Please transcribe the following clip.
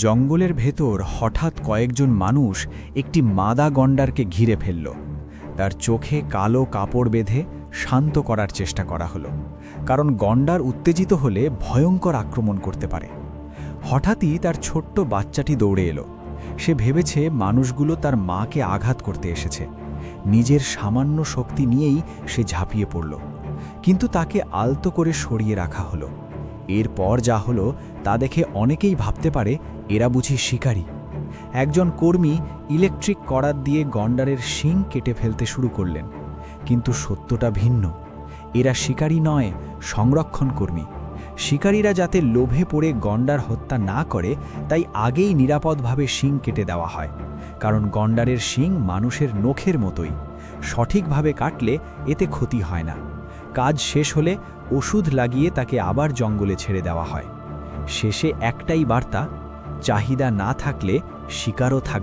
জঙ্গলের ভেতর হঠাৎ কয়েকজন মানুষ একটি মাদা গণ্ডারকে ঘিরে ফেলল। তার চোখে কালো কাপড় বেঁধে শান্ত করার চেষ্টা করা হলো, কারণ গণ্ডার উত্তেজিত হলে ভয়ঙ্কর আক্রমণ করতে পারে। হঠাৎই তার ছোট্ট বাচ্চাটি দৌড়ে এলো। সে ভেবেছে মানুষগুলো তার মাকে আঘাত করতে এসেছে। নিজের সামান্য শক্তি নিয়েই সে ঝাঁপিয়ে পড়ল, কিন্তু তাকে আলতো করে সরিয়ে রাখা হলো। এরপর যা হলো তা দেখে অনেকেই ভাবতে পারে এরা বুঝি শিকারী। একজন কর্মী ইলেকট্রিক করাত দিয়ে গণ্ডারের শিং কেটে ফেলতে শুরু করলেন, কিন্তু সত্যটা ভিন্ন। এরা শিকারী নয়, সংরক্ষণ কর্মী। শিকারীরা যাতে লোভে পড়ে গণ্ডার হত্যা না করে, তাই আগেই নিরাপদভাবে শিং কেটে দেওয়া হয়, কারণ গণ্ডারের শিং মানুষের নখের মতোই। সঠিকভাবে কাটলে এতে ক্ষতি হয় না। কাজ শেষ হলে ওষুধ লাগিয়ে তাকে আবার জঙ্গলে ছেড়ে দেওয়া হয়। শেষে একটাই বার্তা: চাহিদা না থাকলে শিকারও থাকবে।